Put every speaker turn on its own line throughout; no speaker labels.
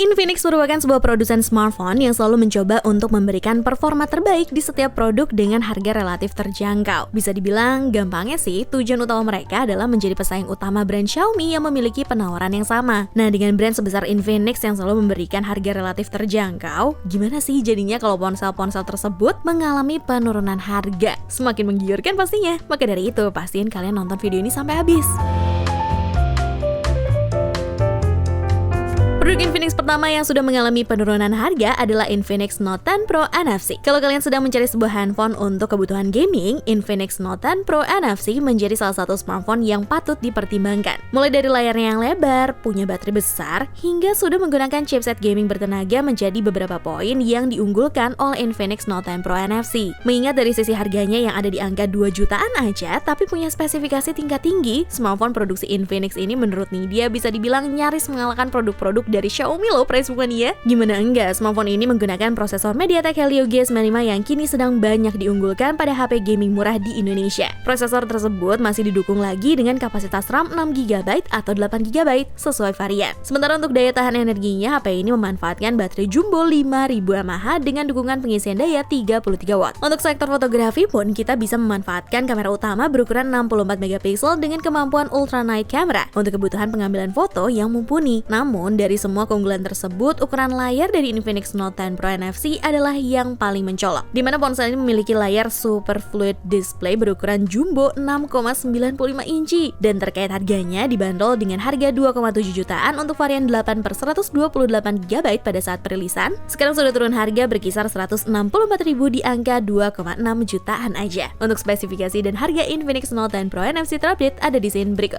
Infinix merupakan sebuah produsen smartphone yang selalu mencoba untuk memberikan performa terbaik di setiap produk dengan harga relatif terjangkau. Bisa dibilang, gampangnya sih, tujuan utama mereka adalah menjadi pesaing utama brand Xiaomi yang memiliki penawaran yang sama. Nah, dengan brand sebesar Infinix yang selalu memberikan harga relatif terjangkau, gimana sih jadinya kalau ponsel-ponsel tersebut mengalami penurunan harga? Semakin menggiurkan pastinya. Maka dari itu, pastiin kalian nonton video ini sampai habis. Produk Infinix pertama yang sudah mengalami penurunan harga adalah Infinix Note 10 Pro NFC. Kalau kalian sedang mencari sebuah handphone untuk kebutuhan gaming, Infinix Note 10 Pro NFC menjadi salah satu smartphone yang patut dipertimbangkan. Mulai dari layarnya yang lebar, punya baterai besar, hingga sudah menggunakan chipset gaming bertenaga menjadi beberapa poin yang diunggulkan oleh Infinix Note 10 Pro NFC. Mengingat dari sisi harganya yang ada di angka 2 jutaan aja, tapi punya spesifikasi tingkat tinggi, smartphone produksi Infinix ini menurut Nidya bisa dibilang nyaris mengalahkan produk-produk dari Xiaomi loh, price bukan ya? Gimana enggak, smartphone ini menggunakan prosesor MediaTek Helio G95 yang kini sedang banyak diunggulkan pada HP gaming murah di Indonesia. Prosesor tersebut masih didukung lagi dengan kapasitas RAM 6GB atau 8GB sesuai varian. Sementara untuk daya tahan energinya, HP ini memanfaatkan baterai jumbo 5000 mAh dengan dukungan pengisian daya 33W. Untuk sektor fotografi pun kita bisa memanfaatkan kamera utama berukuran 64MP dengan kemampuan ultra night camera untuk kebutuhan pengambilan foto yang mumpuni. Namun dari semua keunggulan tersebut, ukuran layar dari Infinix Note 10 Pro NFC adalah yang paling mencolok, di mana ponsel ini memiliki layar Super Fluid Display berukuran jumbo 6,95 inci, dan terkait harganya dibanderol dengan harga 2,7 jutaan untuk varian 8/128GB pada saat perilisan. Sekarang sudah turun harga berkisar 164.000 di angka 2,6 jutaan aja. Untuk spesifikasi dan harga Infinix Note 10 Pro NFC terupdate ada di scene berikut.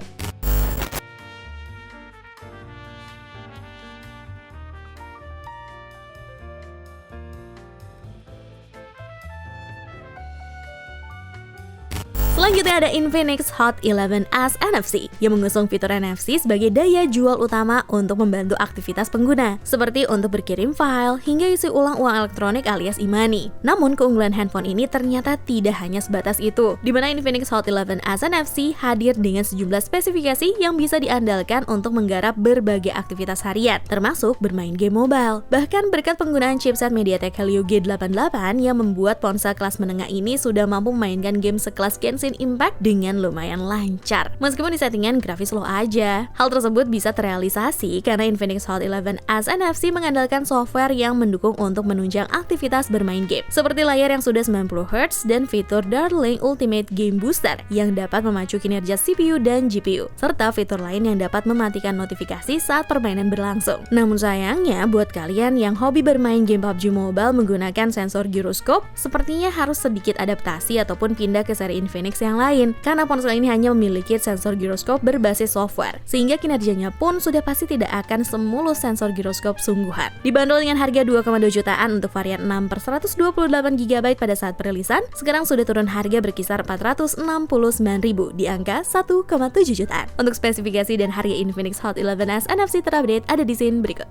Selanjutnya ada Infinix Hot 11s NFC yang mengusung fitur NFC sebagai daya jual utama untuk membantu aktivitas pengguna, seperti untuk berkirim file hingga isi ulang uang elektronik alias e-money. Namun keunggulan handphone ini ternyata tidak hanya sebatas itu, di mana Infinix Hot 11s NFC hadir dengan sejumlah spesifikasi yang bisa diandalkan untuk menggarap berbagai aktivitas harian, termasuk bermain game mobile. Bahkan berkat penggunaan chipset MediaTek Helio G88 yang membuat ponsel kelas menengah ini sudah mampu memainkan game sekelas Genshin Impact dengan lumayan lancar, meskipun di settingan grafis low aja. Hal tersebut bisa terrealisasi karena Infinix Hot 11s NFC mengandalkan software yang mendukung untuk menunjang aktivitas bermain game, seperti layar yang sudah 90Hz dan fitur Darling Ultimate Game Booster yang dapat memacu kinerja CPU dan GPU, serta fitur lain yang dapat mematikan notifikasi saat permainan berlangsung. Namun sayangnya, buat kalian yang hobi bermain game PUBG Mobile menggunakan sensor gyroscope, sepertinya harus sedikit adaptasi ataupun pindah ke seri Infinix yang lain, karena ponsel ini hanya memiliki sensor gyroscope berbasis software, sehingga kinerjanya pun sudah pasti tidak akan semulus sensor gyroscope sungguhan. Dibanderol dengan harga 2,2 jutaan untuk varian 6/128GB pada saat perilisan, sekarang sudah turun harga berkisar 469.000 di angka 1,7 jutaan. Untuk spesifikasi dan harga Infinix Hot 11s NFC terupdate ada di scene berikut.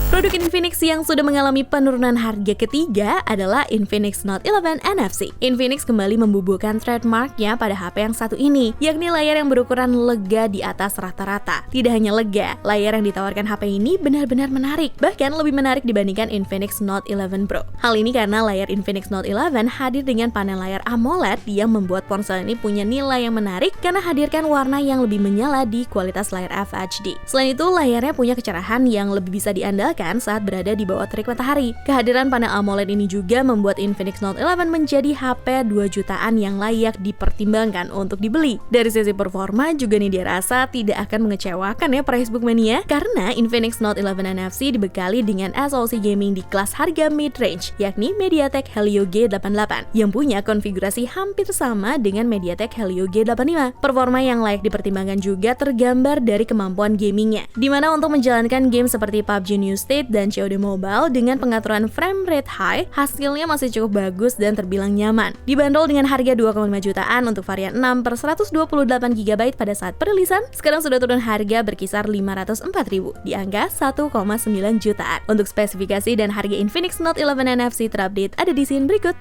Produk Infinix yang sudah mengalami penurunan harga ketiga adalah Infinix Note 11 NFC. Infinix kembali membubuhkan trademarknya pada HP yang satu ini, yakni layar yang berukuran lega di atas rata-rata. Tidak hanya lega, layar yang ditawarkan HP ini benar-benar menarik, bahkan lebih menarik dibandingkan Infinix Note 11 Pro. Hal ini karena layar Infinix Note 11 hadir dengan panel layar AMOLED yang membuat ponsel ini punya nilai yang menarik karena hadirkan warna yang lebih menyala di kualitas layar FHD. Selain itu, layarnya punya kecerahan yang lebih bisa diandalkan saat berada di bawah terik matahari. Kehadiran panel AMOLED ini juga membuat Infinix Note 11 menjadi HP 2 jutaan yang layak dipertimbangkan untuk dibeli. Dari sisi performa juga nih dirasa tidak akan mengecewakan ya price book mania, karena Infinix Note 11 NFC dibekali dengan SoC gaming di kelas harga mid-range, yakni MediaTek Helio G88 yang punya konfigurasi hampir sama dengan MediaTek Helio G85. Performa yang layak dipertimbangkan juga tergambar dari kemampuan gamingnya, di mana untuk menjalankan game seperti PUBG New State Street dan COD Mobile dengan pengaturan frame rate high, hasilnya masih cukup bagus dan terbilang nyaman. Dibanderol dengan harga 2,5 jutaan untuk varian 6/128 GB pada saat perilisan, sekarang sudah turun harga berkisar 504.000 di angka 1,9 jutaan. Untuk spesifikasi dan harga Infinix Note 11 NFC terupdate ada di scene berikut.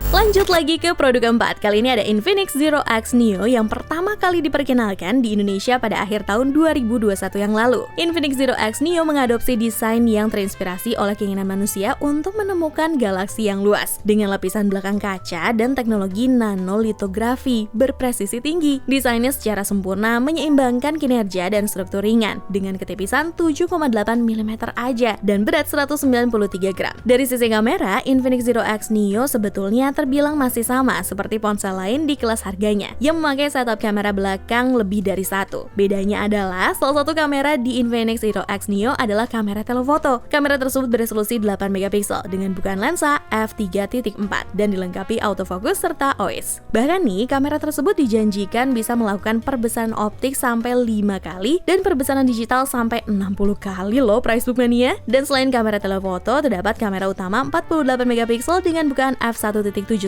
Lanjut lagi ke produk keempat. Kali ini ada Infinix Zero X Neo yang pertama kali diperkenalkan di Indonesia pada akhir tahun 2021 yang lalu. Infinix Zero X Neo mengadopsi desain yang terinspirasi oleh keinginan manusia untuk menemukan galaksi yang luas dengan lapisan belakang kaca dan teknologi nanolitografi berpresisi tinggi. Desainnya secara sempurna menyeimbangkan kinerja dan struktur ringan dengan ketipisan 7,8 mm aja dan berat 193 gram. Dari sisi kamera, Infinix Zero X Neo sebetulnya terbilang masih sama seperti ponsel lain di kelas harganya yang memakai setup kamera belakang lebih dari satu. Bedanya adalah salah satu kamera di Infinix Zero X Neo adalah kamera telefoto. Kamera tersebut beresolusi 8 megapiksel dengan bukaan lensa f3.4 dan dilengkapi autofocus serta OIS. Bahkan nih, kamera tersebut dijanjikan bisa melakukan perbesaran optik sampai 5 kali dan perbesaran digital sampai 60 kali loh price book mania. Dan selain kamera telefoto, terdapat kamera utama 48 megapiksel dengan bukaan f1.79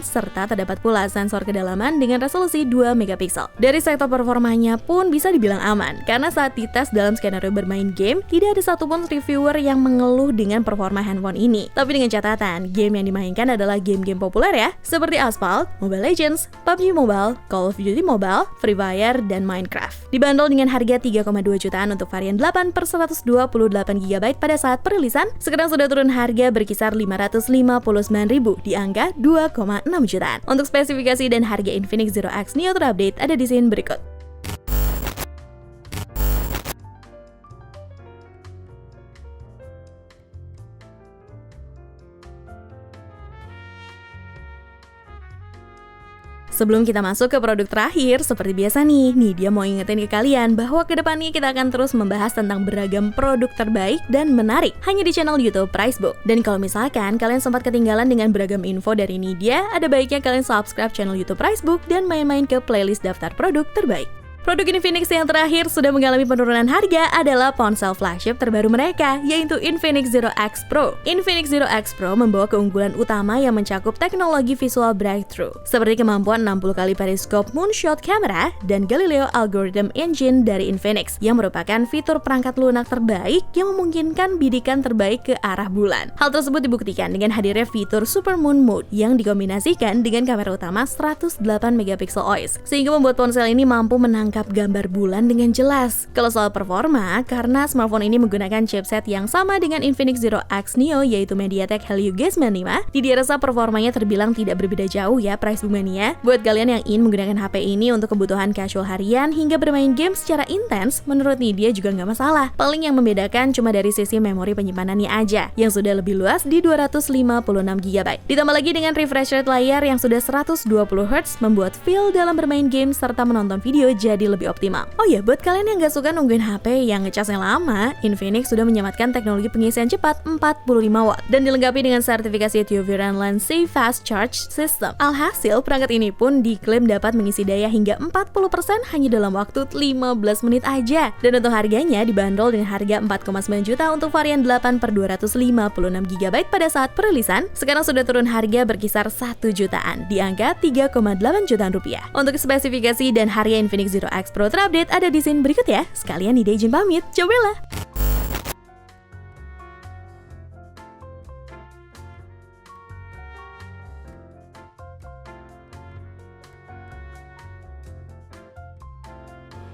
serta terdapat pula sensor kedalaman dengan resolusi 2 megapiksel. Dari sektor performanya pun bisa dibilang aman karena saat dites dalam skenario bermain game, tidak ada satupun reviewer yang mengeluh dengan performa handphone ini. Tapi dengan catatan, game yang dimainkan adalah game-game populer ya, seperti Asphalt, Mobile Legends, PUBG Mobile, Call of Duty Mobile, Free Fire, dan Minecraft. Dibanderol dengan harga 3,2 jutaan untuk varian 8/128 GB pada saat perilisan, sekarang sudah turun harga berkisar 559.000 di angka 2,6 jutaan. Untuk spesifikasi dan harga Infinix Zero X Neo terupdate ada di scene berikut. Sebelum kita masuk ke produk terakhir, seperti biasa nih dia mau ingetin ke kalian bahwa kedepannya kita akan terus membahas tentang beragam produk terbaik dan menarik hanya di channel YouTube Pricebook. Dan kalau misalkan kalian sempat ketinggalan dengan beragam info dari Nidya, ada baiknya kalian subscribe channel YouTube Pricebook dan main-main ke playlist daftar produk terbaik. Produk Infinix yang terakhir sudah mengalami penurunan harga adalah ponsel flagship terbaru mereka, yaitu Infinix Zero X Pro. Infinix Zero X Pro membawa keunggulan utama yang mencakup teknologi visual breakthrough, seperti kemampuan 60 kali periskop moonshot camera dan Galileo Algorithm Engine dari Infinix, yang merupakan fitur perangkat lunak terbaik yang memungkinkan bidikan terbaik ke arah bulan. Hal tersebut dibuktikan dengan hadirnya fitur Super Moon Mode yang dikombinasikan dengan kamera utama 108 megapiksel OIS, sehingga membuat ponsel ini mampu menangkap gambar bulan dengan jelas. Kalau soal performa, karena smartphone ini menggunakan chipset yang sama dengan Infinix Zero X Neo yaitu MediaTek Helio G95, Nidya rasa performanya terbilang tidak berbeda jauh ya price book mania. Buat kalian yang ingin menggunakan HP ini untuk kebutuhan casual harian hingga bermain game secara intens, menurut Nidya juga nggak masalah. Paling yang membedakan cuma dari sisi memori penyimpanannya aja, yang sudah lebih luas di 256 GB. Ditambah lagi dengan refresh rate layar yang sudah 120 Hz, membuat feel dalam bermain game serta menonton video jadi lebih optimal. Oh ya, buat kalian yang gak suka nungguin HP yang ngecasnya lama, Infinix sudah menyematkan teknologi pengisian cepat 45 watt dan dilengkapi dengan sertifikasi TÜV Rheinland Safe Fast Charge System. Alhasil, perangkat ini pun diklaim dapat mengisi daya hingga 40% hanya dalam waktu 15 menit aja. Dan untuk harganya dibanderol dengan harga 4,9 juta untuk varian 8/256 GB pada saat perilisan, sekarang sudah turun harga berkisar 1 jutaan di angka 3,8 jutaan rupiah. Untuk spesifikasi dan harga Infinix Zero X Pro terupdate ada di scene berikut ya. Sekalian Nidya izin pamit, cobalah!